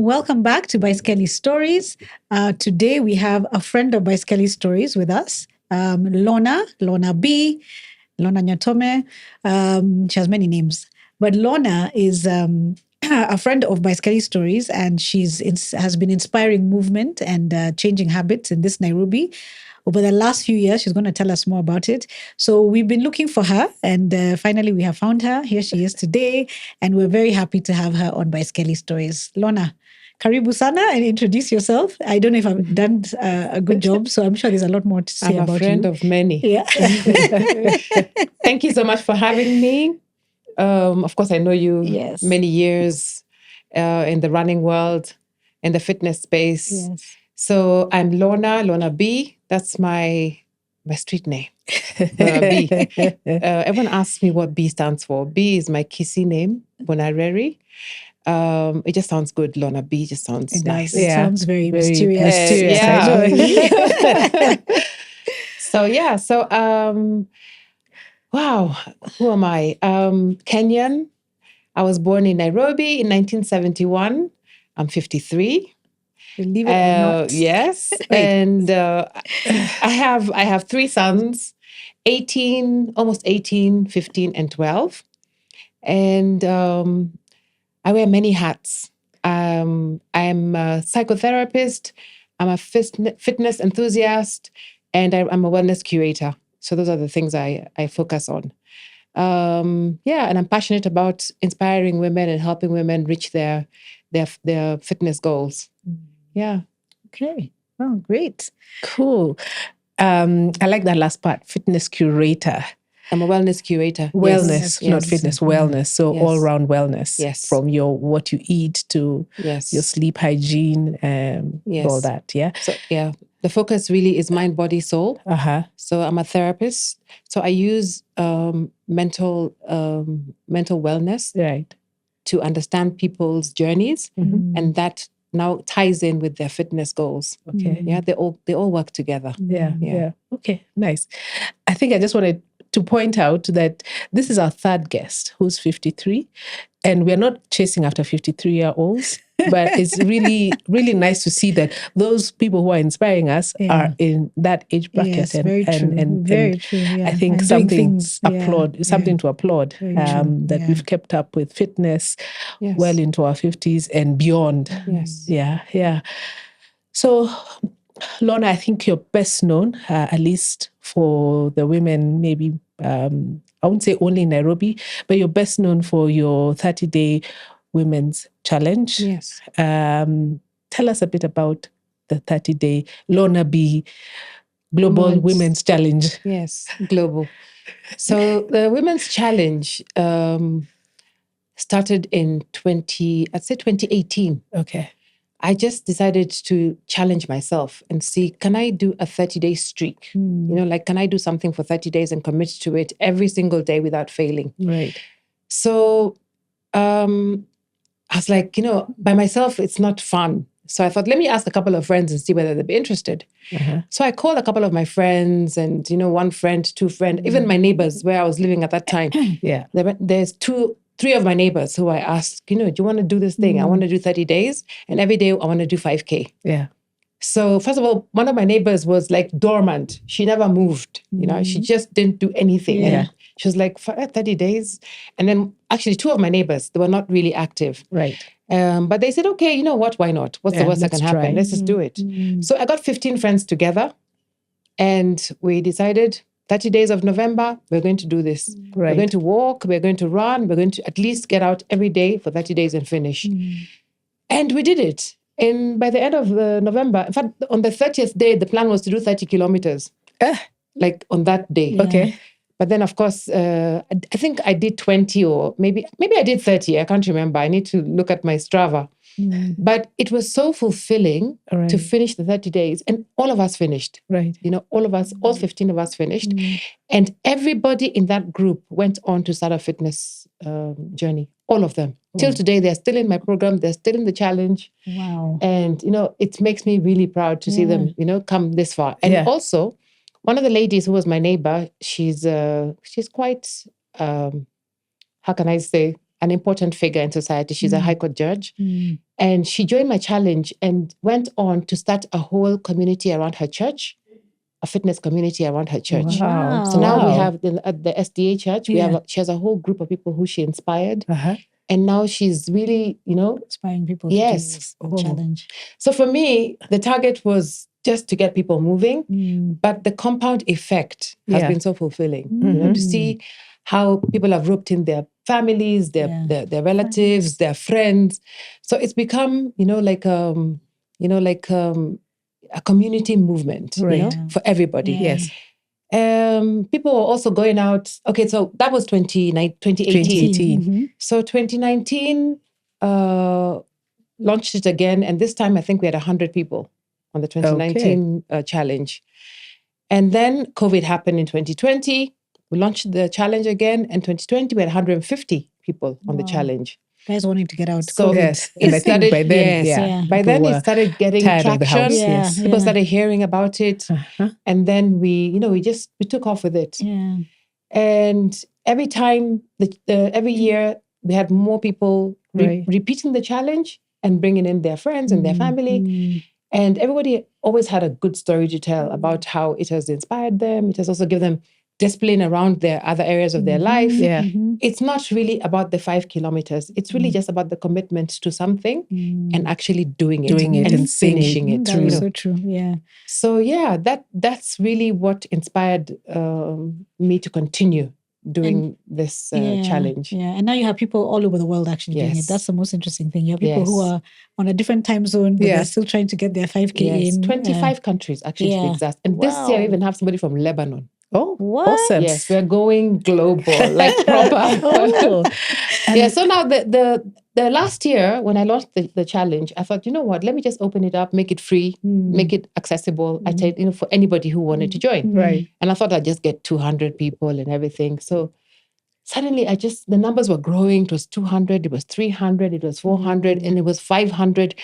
welcome back to Baiskeli Stories. Today we have a friend of Baiskeli Stories with us, Lorna B, Lorna Nyatome. She has many names, but Lorna is a friend of Baiskeli Stories, and has been inspiring movement and changing habits in this Nairobi over the last few years. She's going to tell us more about it. So we've been looking for her, and finally we have found her. Here she is today, and we're very happy to have her on Baiskeli Stories. Lorna, karibu sana, and introduce yourself. I don't know if I've done a good job, so I'm sure there's a lot more to say about you. I'm a friend of many. Yeah. Thank you so much for having me. Of course, I know you many years in the running world, in the fitness space. Yes. So I'm Lorna B. That's my street name, Lorna B. Everyone asks me what B stands for. B is my Kisi name, Bonareri. It just sounds good. Lorna B just sounds nice. It sounds very mysterious. Wow, who am I? Kenyan. I was born in Nairobi in 1971. I'm 53. Believe it or not. Yes. And I have three sons, 18, almost 18, 15, and 12. And I wear many hats. I'm a psychotherapist, I'm a fitness enthusiast, and I'm a wellness curator. So those are the things I focus on. And I'm passionate about inspiring women and helping women reach their fitness goals. Yeah. Okay. Oh, great. Cool. I like that last part, fitness curator. I'm a wellness curator. Wellness, not fitness, wellness. So all-round wellness. Yes. From what you eat to your sleep hygiene, all that. Yeah. So the focus really is mind, body, soul. So I'm a therapist. So I use mental wellness to understand people's journeys, and that now ties in with their fitness goals. Okay. Yeah, they all work together. Yeah. Okay, nice. I think I just wanted to point out that this is our third guest who's 53, and we're not chasing after 53-year-olds, but it's really, really nice to see that those people who are inspiring us are in that age bracket. Yes, very true. Yeah. I think something to applaud that we've kept up with fitness well into our 50s and beyond. Yes. Yeah. So, Lorna, I think you're best known, at least for the women, maybe, I wouldn't say only in Nairobi, but you're best known for your 30-day Women's Challenge. Yes. Tell us a bit about the 30-day Lorna B Global Women's Challenge. Yes, global. So the Women's Challenge started in 2018. Okay. I just decided to challenge myself and see, can I do a 30-day streak? Can I do something for 30 days and commit to it every single day without failing? Right. So I was like, by myself, it's not fun. So I thought, let me ask a couple of friends and see whether they'd be interested. So I called a couple of my friends and, one friend, two friends, even my neighbors where I was living at that time. Yeah. There's three of my neighbors who I asked, do you want to do this thing? I want to do 30 days and every day I want to do 5K. Yeah. So first of all, one of my neighbors was like dormant. She never moved, she just didn't do anything. Yeah. And she was like, 30 days. And then actually two of my neighbors, they were not really active. Right. But they said, okay, you know what? Why not? What's the worst that can happen? Let's just do it. So I got 15 friends together and we decided 30 days of November, we're going to do this. Right. We're going to walk, we're going to run, we're going to at least get out every day for 30 days and finish. And we did it. And by the end of November, in fact, on the 30th day, the plan was to do 30 kilometers. Like on that day. Yeah. Okay. But then, of course, I think I did 20 or maybe I did 30. I can't remember. I need to look at my Strava. But it was so fulfilling to finish the 30 days. And all of us finished. Right. All of us, all 15 of us finished. And everybody in that group went on to start a fitness journey. All of them. Till today, they're still in my program. They're still in the challenge. Wow. And, it makes me really proud to see them, come this far. And also, one of the ladies who was my neighbor, she's quite, how can I say, an important figure in society. She's a High Court judge. And she joined my challenge and went on to start a whole community around her church, a fitness community around her church. Wow. So now we have at the SDA church, she has a whole group of people who she inspired. And now she's really, inspiring people to do this challenge. So for me, the target was just to get people moving, but the compound effect has been so fulfilling, to see how people have roped in their families, their relatives, their friends. So it's become, like a community movement, for everybody. Yes. People were also going out. Okay, so that was 2018. So 2019, launched it again. And this time, I think we had 100 people on the 2019 challenge. And then COVID happened in 2020. We launched the challenge again. And 2020, we had 150 people on the challenge. Guys wanting to get out. So yes, and I think by then, by then it started getting traction. People started hearing about it, and then we took off with it. Yeah. And every time, every year, we had more people repeating the challenge and bringing in their friends and their family. And everybody always had a good story to tell about how it has inspired them. It has also given them discipline around their other areas of their life. It's not really about the 5 kilometers. It's really just about the commitment to something and actually doing it and finishing it. That is so true. Yeah. So that's really what inspired me to continue doing this challenge. Yeah, and now you have people all over the world actually doing it. That's the most interesting thing. You have people who are on a different time zone, but they're still trying to get their 5K in. 25 countries actually to be exact. And this year we even have somebody from Lebanon. Oh, what? Awesome. Yes, we're going global, like proper. So now the last year when I launched the challenge, I thought, you know what, let me just open it up, make it free, make it accessible. I said, for anybody who wanted to join. Right. And I thought I'd just get 200 people and everything. So suddenly the numbers were growing. It was 200, it was 300, it was 400, and it was 500.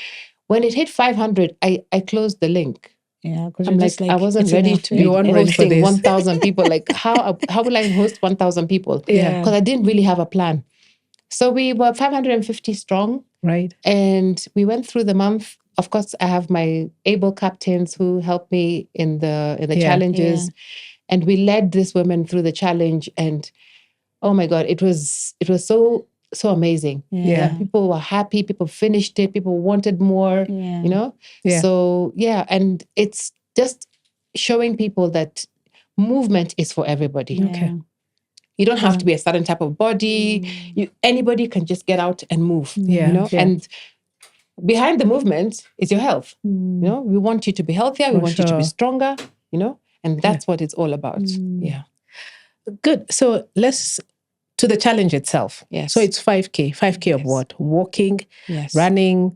When it hit 500, I closed the link. Yeah, because I'm like, I wasn't ready to be hosting 1,000 people. Like, how will I host 1,000 people? Because I didn't really have a plan. So we were 550 strong. Right. And we went through the month. Of course, I have my able captains who helped me in the challenges. And we led these women through the challenge. And oh my God, it was so amazing. People were happy. People finished it. People wanted more, So, and it's just showing people that movement is for everybody. Okay. You don't have to be a certain type of body. Anybody can just get out and move, And behind the movement is your health. We want you to be healthier. We want you to be stronger, and that's what it's all about. Yeah. Good. So let's to the challenge itself. Yes. So it's 5K. 5K of what? Walking, running,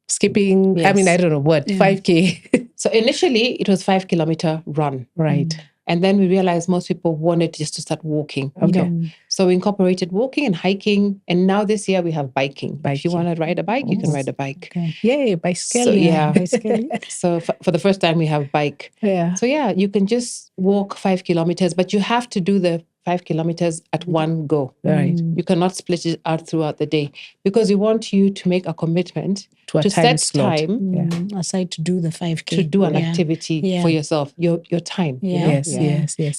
skipping. Yes. I mean, I don't know what. 5K. So initially it was 5 kilometer run. Right. And then we realized most people wanted just to start walking. Okay. So we incorporated walking and hiking. And now this year we have biking. If you want to ride a bike, you can ride a bike. Okay. Yay, Baiskeli. So, Baiskeli. So for the first time we have bike. Yeah. So you can just walk 5 kilometers, but you have to do the 5 kilometers at one go. Right. You cannot split it out throughout the day because we want you to make a commitment To a to time set slot. time Aside to do the 5K. to do an activity for yourself, your time. Yes.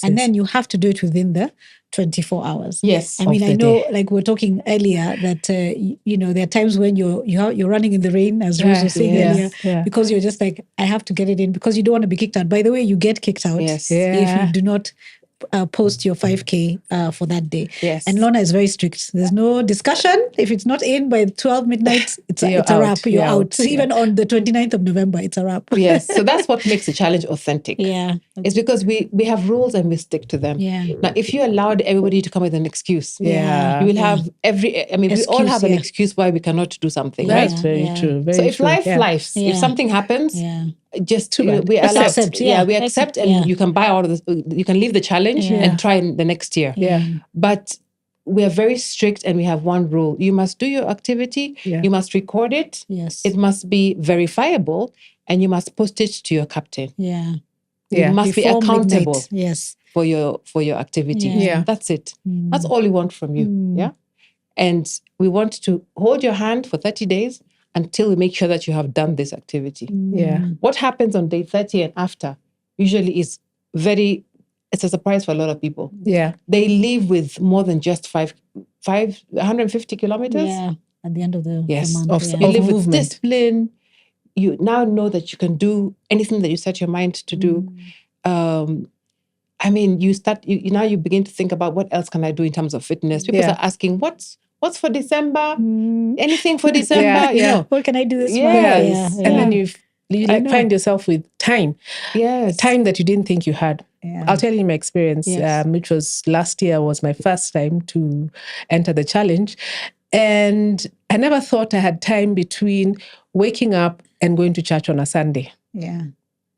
And then you have to do it within the 24 hours. Yes. I mean, of I the know, day. like we were talking earlier, that there are times when you're running in the rain, as Rose was saying earlier, because you're just like, I have to get it in because you don't want to be kicked out. By the way, you get kicked out Yes. if you do not post your 5K for that day. Yes. And Lorna is very strict. There's no discussion. If it's not in by 12 midnight, it's a wrap. You're out. Even on the 29th of November, it's a wrap. Yes. So that's what makes the challenge authentic. Yeah. It's because we have rules and we stick to them. Yeah. Now, if you allowed everybody to come with an excuse, Yeah. you will have we all have an excuse why we cannot do something, That's right? very true. Very So if true. life, if something happens, just we Accept. we accept, and you can buy all of this. You can leave the challenge and try the next year. Yeah. But we are very strict, and we have one rule: you must do your activity. Yeah. You must record it. Yes. It must be verifiable, and you must post it to your captain. Yeah. You must be Before accountable. Midnight. Yes. For your activity. Yeah. That's it. That's all we want from you. Yeah. And we want to hold your hand for 30 days until we make sure that you have done this activity. Yeah. What happens on day 30 and after usually is it's a surprise for a lot of people. Yeah. They leave with more than just 150 kilometers. Yeah. At the end of the month. Of You live with movement. discipline. You now know that you can do anything that you set your mind to do. I mean, now you begin to think about what else can I do in terms of fitness. People are asking, what's for December? Anything for December? You know, what can I do this month? Yes. And then you find yourself with time. Yes. Time that you didn't think you had. Yeah. I'll tell you my experience, Yes. which was last year was my first time to enter the challenge. And I never thought I had time between waking up and going to church on a Sunday. Yeah.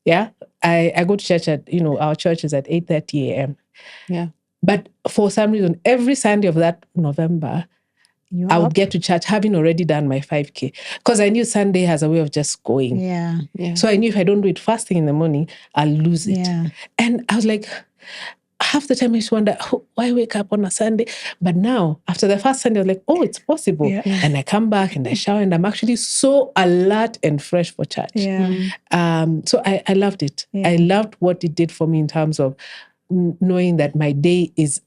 Yeah. I go to church at, our church is at 8:30 a.m. Yeah. But for some reason, every Sunday of that November, I would get to church having already done my 5K. Because I knew Sunday has a way of just going. Yeah. So I knew if I don't do it fasting in the morning, I'll lose it. Yeah. And I was like, half the time I just wonder, why wake up on a Sunday? But now, after the first Sunday, I was like, it's possible. Yeah. And I come back and I shower and I'm actually so alert and fresh for church. Yeah. So I loved it. Yeah. I loved what it did for me in terms of knowing that my day is,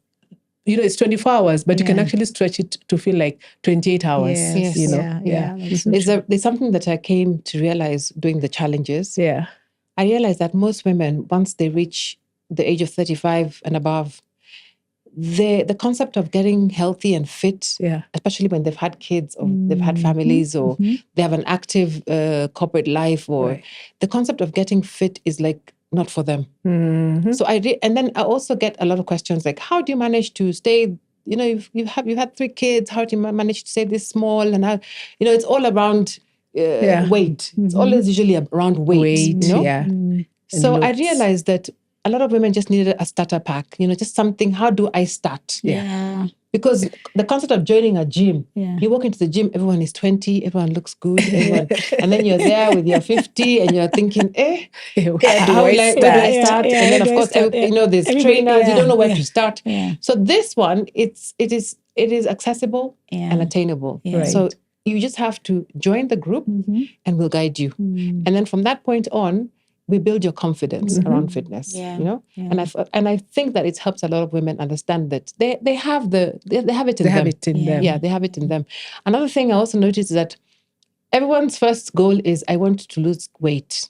it's 24 hours, but you can actually stretch it to feel like 28 hours. Yes. There's something that I came to realize doing the challenges. Yeah. I realized that most women, once they reach the age of 35 and above, the concept of getting healthy and fit, especially when they've had kids or they've had families or they have an active corporate life, or the concept of getting fit is like not for them. So and then I also get a lot of questions like, how do you manage to stay, you've had 3 kids, how do you manage to stay this small? And how, it's all around weight. It's always usually around weight. So I realized that a lot of women just needed a starter pack, just something, how do I start? Yeah. Because the concept of joining a gym, Yeah. you walk into the gym, everyone is 20, everyone looks good, and then you're there with your 50 and you're thinking, where do I start? Yeah, And then of course, there's trainers, you don't know where to start. Yeah. So this one, it is accessible and attainable. Yeah. So you just have to join the group and we'll guide you. And then from that point on, we build your confidence around fitness, And I think that it helps a lot of women understand that they have it in them. Yeah, they have it in them. Another thing I also noticed is that everyone's first goal is, I want to lose weight.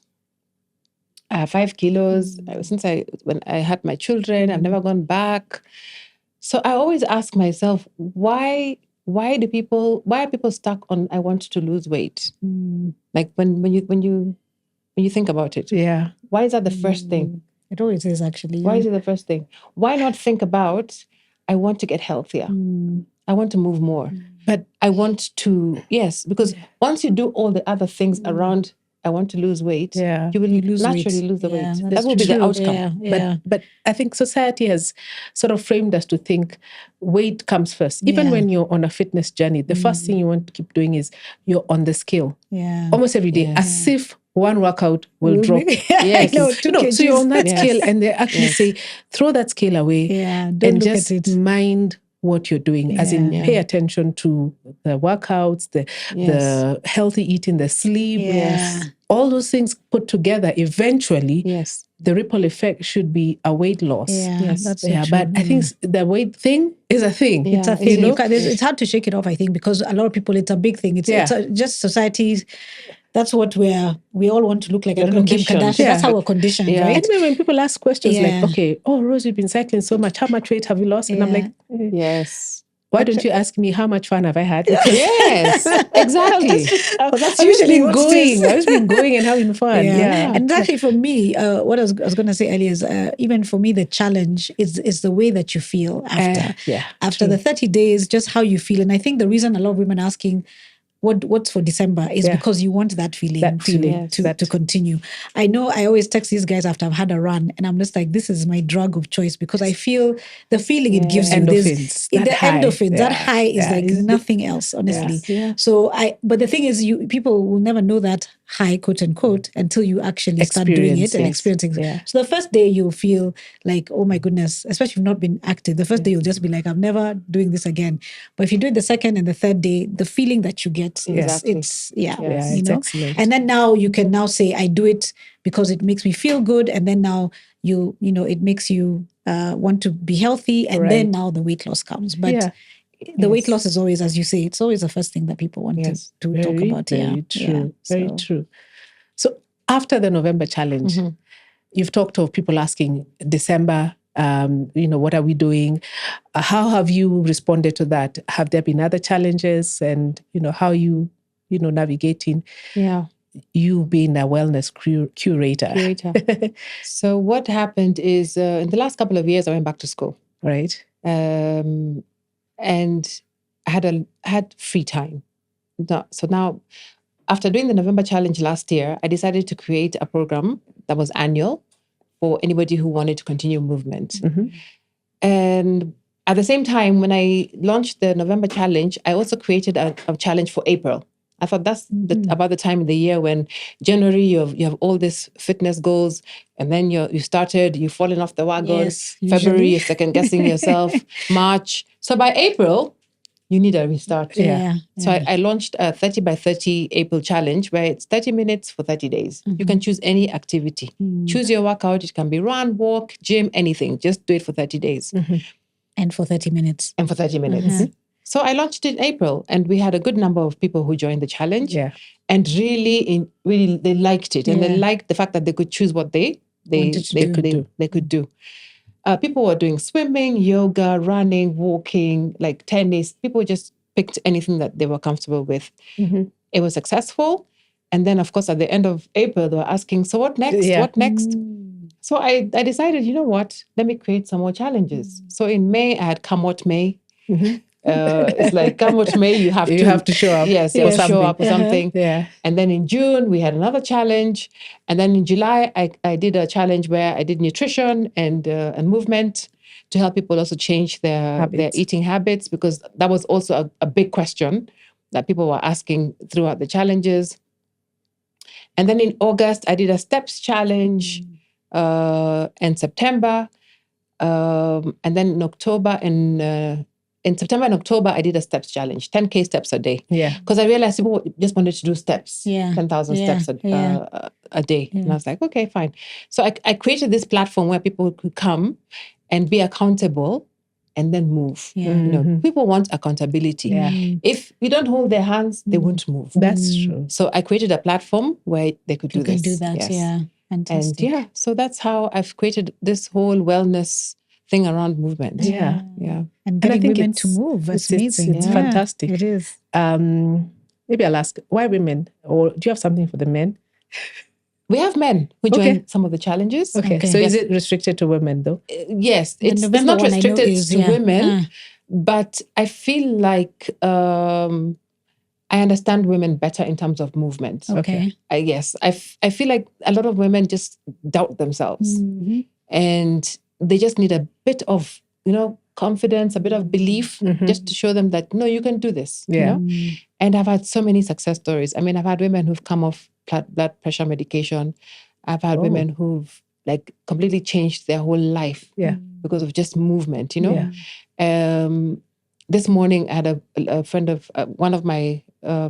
I have 5 kilos since when I had my children. I've never gone back. So I always ask myself, why are people stuck on I want to lose weight? Like when you think about it. Yeah. Why is that the first thing? It always is, actually. Why is it the first thing? Why not think about, I want to get healthier. I want to move more. But I want to, because once you do all the other things around, I want to lose weight, you will naturally lose the weight. That will be the outcome. Yeah. But I think society has sort of framed us to think weight comes first. Even when you're on a fitness journey, the first thing you want to keep doing is you're on the scale. Yeah. Almost every day, as if one workout will drop. Yes. So you're on that scale and they actually say, throw that scale away and just mind what you're doing, as in pay attention to the workouts, the healthy eating, the sleep, all those things put together. Eventually, the ripple effect should be a weight loss. That's so true. But I think the weight thing is a thing. It's a thing. It's hard to shake it off, I think, because a lot of people, it's a big thing. It's just society's. That's what we all want to look like. I don't know, Kim Kardashian. That's how we're conditioned, right? And when people ask questions like, okay, Rose, you've been cycling so much. How much weight have you lost? And I'm like, yes. Why don't you ask me how much fun have I had? Yes, exactly. That's usually what's going. I've just been going and having fun. Yeah. And actually, for me, what I was going to say earlier is, even for me, the challenge is the way that you feel after. After the 30 days, just how you feel. And I think the reason a lot of women are asking, what's for December is because you want that feeling, to continue. I know I always text these guys after I've had a run, and I'm just like, this is my drug of choice, because I feel the feeling it gives you. Endorphins. Endorphins. That high is like nothing else, honestly. So but the thing is, people will never know that high, quote unquote, until you actually start doing it and experiencing it. So the first day you'll feel like, oh my goodness, especially if you've not been active. The first day you'll just be like, I'm never doing this again. But if you do it the second and the third day, the feeling that you get, it's you know. Excellent. And then now you can now say, I do it because it makes me feel good, and then now you know it makes you want to be healthy, and then now the weight loss comes. But the weight loss is always, as you say, it's always the first thing that people want to talk about. Very true. Very true. So after the November challenge, you've talked of people asking December, what are we doing? How have you responded to that? Have there been other challenges, and how you navigating? You being a wellness curator. So what happened is, in the last couple of years, I went back to school. Right. And I had free time. So now, after doing the November challenge last year, I decided to create a program that was annual for anybody who wanted to continue movement. And at the same time, when I launched the November challenge, I also created a challenge for April. I thought that's about the time of the year when January you have all these fitness goals, and then you've fallen off the wagon. Yes, February, you're second guessing yourself. March. So by April, you need a restart. So I launched a 30 by 30 April challenge, where it's 30 minutes for 30 days. You can choose any activity. Choose your workout. It can be run, walk, gym, anything. Just do it for 30 days. And for 30 minutes. So I launched it in April, and we had a good number of people who joined the challenge. And really they liked it, and they liked the fact that they could choose what they could do. People were doing swimming, yoga, running, walking, like tennis. People just picked anything that they were comfortable with. It was successful. And then, of course, at the end of April, they were asking, so what next? What next? So I decided, you know what? Let me create some more challenges. So in May, I had Come What May. It's like, come what may, you have to show up. Yes, you have to show up or something. And then in June, we had another challenge. And then in July, I did a challenge where I did nutrition and movement to help people also change their eating habits, because that was also a big question that people were asking throughout the challenges. And then in August, I did a steps challenge, and September. And then in October in September and October, I did a steps challenge, 10K steps a day. Because I realized people just wanted to do steps, 10,000 steps a day. And I was like, okay, fine. So I created this platform where people could come and be accountable and then move. People want accountability. If you don't hold their hands, they won't move. That's true. So I created a platform where they could do this. Do that, fantastic. And so that's how I've created this whole wellness thing around movement. And getting women to move. It's amazing. It's fantastic. It is. Maybe I'll ask, why women? Or do you have something for the men? We have men who join some of the challenges. Okay. So is it restricted to women though? Yes, it's not restricted to women, but I feel like I understand women better in terms of movement. Okay. I feel like a lot of women just doubt themselves, and they just need a bit of, confidence, a bit of belief, just to show them that, no, you can do this. And I've had so many success stories. I mean, I've had women who've come off blood pressure medication. I've had women who've completely changed their whole life because of just movement, This morning, I had a friend of one of my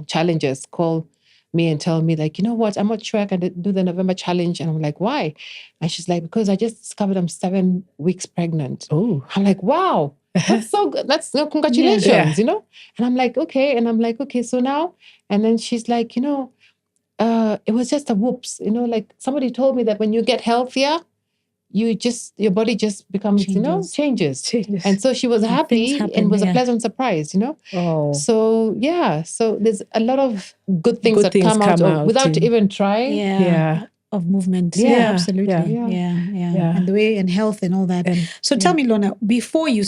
challengers call me and tell me, you know what, I'm not sure I can do the November challenge. And I'm like, why? And she's like, because I just discovered I'm 7 weeks pregnant. Oh, I'm like, wow, that's so good. That's congratulations, And I'm like, okay. And I'm like, okay, so now, and then she's like, it was just a whoops, somebody told me that when you get healthier, your body just becomes, changes. And so she was happy and was a pleasant surprise, Oh. So, so there's a lot of good things that come out without even trying. of movement. Yeah, absolutely. yeah. Yeah. And the way and health and all that. So tell me, Lorna, before you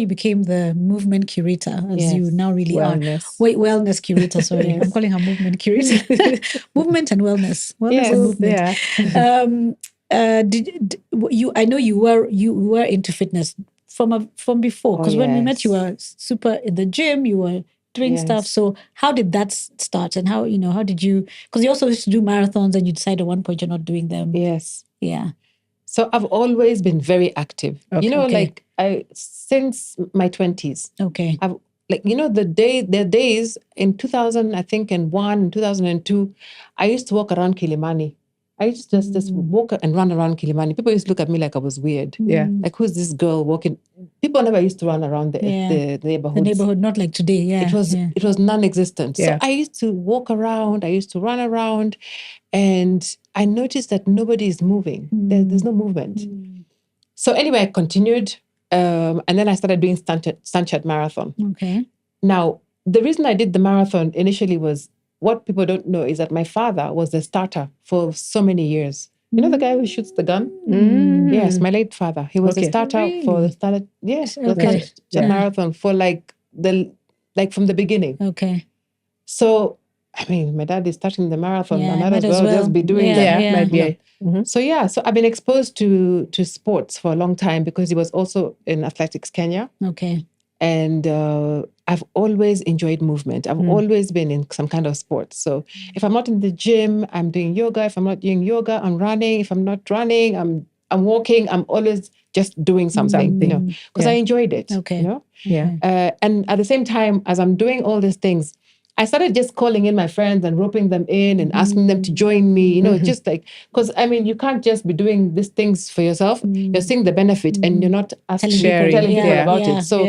became the movement curator, as you now really Wellness. are. Wait, wellness curator, sorry. I'm calling her movement curator. Movement and wellness. Wellness and movement. Yeah. I know you were into fitness from before, because when we met, you were super in the gym, you were doing stuff. So how did that start, and how did you, because you also used to do marathons and you decided at one point you're not doing them. Yes. Yeah. So I've always been very active. Like since my 20s. Okay. I've the days in 2000, I think, and 2002, I used to walk around Kilimani. I used to just walk and run around Kilimani. People used to look at me like I was weird. Yeah. Like, who's this girl walking? People never used to run around the neighborhood. The neighborhood, not like today. Yeah. It was non-existent. Yeah. So I used to walk around. I used to run around, and I noticed that nobody is moving. There's no movement. So anyway, I continued, and then I started doing Stanchart Marathon. Okay. Now, the reason I did the marathon initially was, what people don't know is that my father was the starter for so many years. You know the guy who shoots the gun? Yes, my late father. He was the starter for the Stanchart. Yes, the Stanchart Marathon for from the beginning. Okay. So, I mean, my dad is starting the marathon. I might as well just be doing that. So I've been exposed to sports for a long time, because he was also in Athletics Kenya. Okay. And I've always enjoyed movement. I've always been in some kind of sport. So if I'm not in the gym, I'm doing yoga. If I'm not doing yoga, I'm running. If I'm not running, I'm walking. I'm always just doing something, because I enjoyed it. Okay. And at the same time, as I'm doing all these things, I started just calling in my friends and roping them in and asking them to join me, just like, because I mean, you can't just be doing these things for yourself. You're seeing the benefit and you're not telling people about it. So,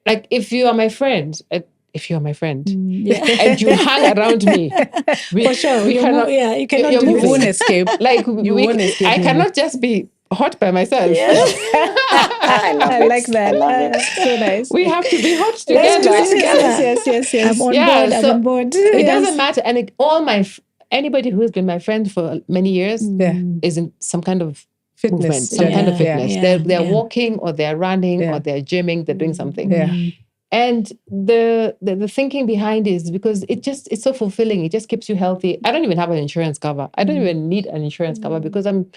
like, if you are my friend, and you hang around me, for sure, you cannot you won't escape. Like, won't escape. I cannot just be hot by myself. I like that. That's so nice. We have to be hot together. Let's do it together. Yes. I'm on so board. It doesn't matter. And anybody who's been my friend for many years is in some kind of fitness, movement, some kind of fitness. They're walking, or they're running, or they're gymming, they're doing something. And the thinking behind it is because it's so fulfilling. It just keeps you healthy. I don't even have an insurance cover. I don't even need an insurance cover, because I'm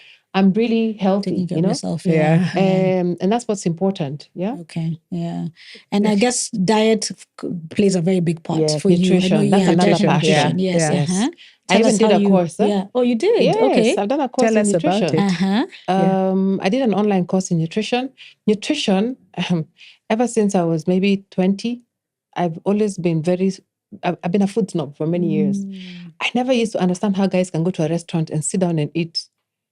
really healthy, myself, and that's what's important. Yeah. Okay. Yeah. And I guess diet plays a very big part for nutrition. you. That's another passion. Yes. I even did a course. Yeah. Oh, you did? Yes, okay. I've done a course Tell in us nutrition. about it. I did an online course in nutrition. Nutrition, ever since I was maybe 20, I've always been I've been a food snob for many years. I never used to understand how guys can go to a restaurant and sit down and eat.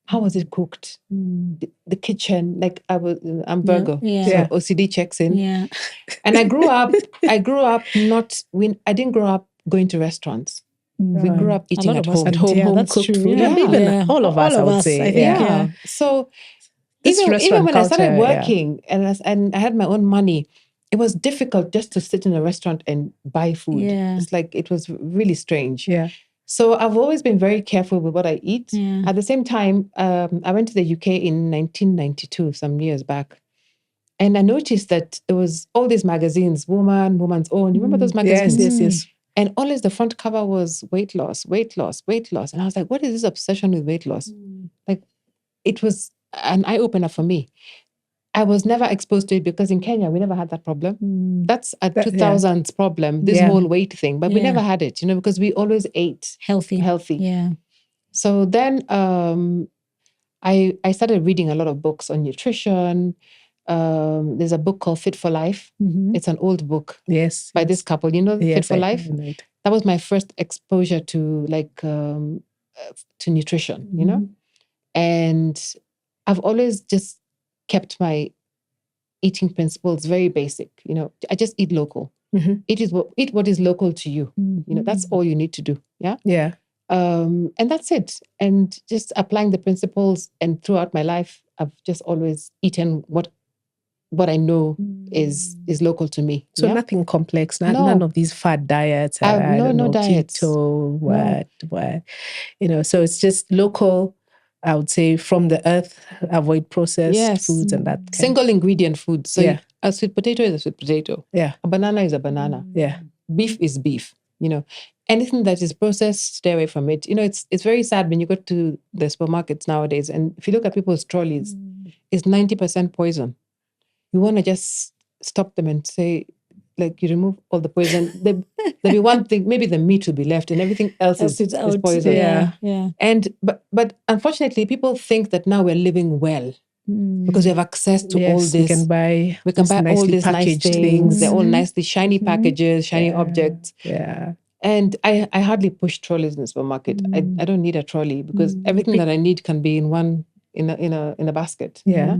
How was it cooked? The kitchen, like I'm Virgo, so OCD checks in. Yeah. And I grew up I didn't grow up going to restaurants. We grew up eating at home. Home cooked true. food. Yeah. Even all of us, I would say. I think, So This even when culture, I started working and I had my own money, it was difficult just to sit in a restaurant and buy food. Yeah. It's like, it was really strange. Yeah. So I've always been very careful with what I eat. Yeah. At the same time, I went to the UK in 1992, some years back. And I noticed that there was all these magazines, Woman's Own. You remember those magazines? Yes. And always the front cover was weight loss, weight loss, weight loss. And I was like, what is this obsession with weight loss? Like, it was an eye-opener for me. I was never exposed to it because in Kenya, we never had that problem. That's a 2000s problem, this whole weight thing. But we never had it, because we always ate healthy. Yeah. So then I started reading a lot of books on nutrition. There's a book called Fit for Life. It's an old book by this couple, Fit for Life. That was my first exposure to to nutrition, and I've always just kept my eating principles very basic. I just eat local. Eat what is local to you. That's all you need to do. Yeah. And that's it. And just applying the principles, and throughout my life, I've just always eaten what what I know is local to me. So yeah? nothing complex, No. none of these fad diets. I No don't know, diets. keto, what, so it's just local. I would say from the earth, avoid processed foods and that kind. Single ingredient food. So Yeah. a sweet potato is a sweet potato. Yeah. A banana is a banana. Yeah. Beef is beef. Anything that is processed, stay away from it. It's very sad when you go to the supermarkets nowadays, and if you look at people's trolleys, it's 90% poison. You want to just stop them and say, like, you remove all the poison. There'll be one thing, maybe the meat will be left, and everything else is poison. Yeah. And but unfortunately, people think that now we're living well because we have access to all this. We can buy all these nice things. They're all nicely shiny packages, shiny objects. Yeah. And I hardly push trolleys in the supermarket. I don't need a trolley because everything that I need can be in a basket. Yeah.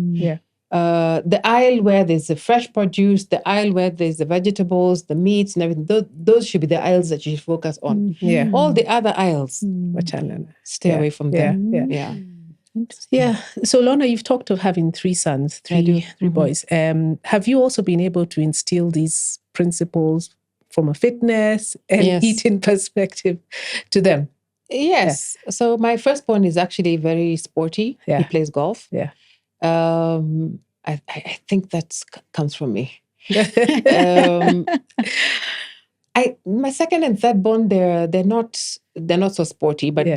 The aisle where there's the fresh produce, the aisle where there's the vegetables, the meats and everything, those should be the aisles that you should focus on. Yeah. All the other aisles, stay away from them. Yeah. Yeah. So Lorna, you've talked of having 3 sons, three boys. Have you also been able to instill these principles from a fitness and eating perspective to them? Yes. Yeah. So my firstborn is actually very sporty. Yeah. He plays golf. Yeah. I think that comes from me. My second and third born, they're not so sporty, but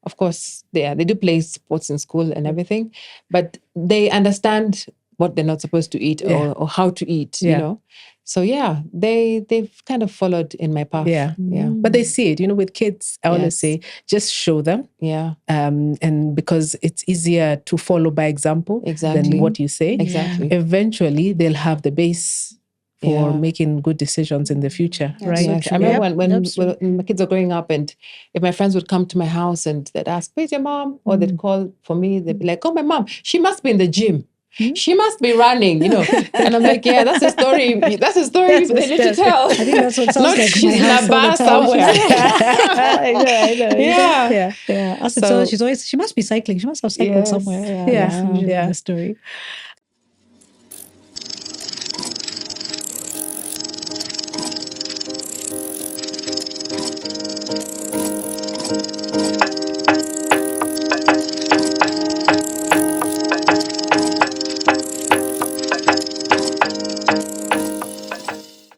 of course they do play sports in school and everything, but they understand what they're not supposed to eat or how to eat, So they've kind of followed in my path. Yeah. But they see it, with kids, I always say, just show them. Yeah. And because it's easier to follow by example than what you say. Exactly. Eventually they'll have the base for making good decisions in the future, right? Yes. I remember when my kids are growing up, and if my friends would come to my house and they'd ask, "Where's your mom?" Or they'd call for me, they'd be like, "Oh, my mom, she must be in the gym. She must be running, And I'm like, yeah, that's a story. That's a story they need to tell. I think that's what sounds Not like she's my in house a bar somewhere. I know. Yeah. She must be cycling. She must have cycled somewhere. Yeah. The story.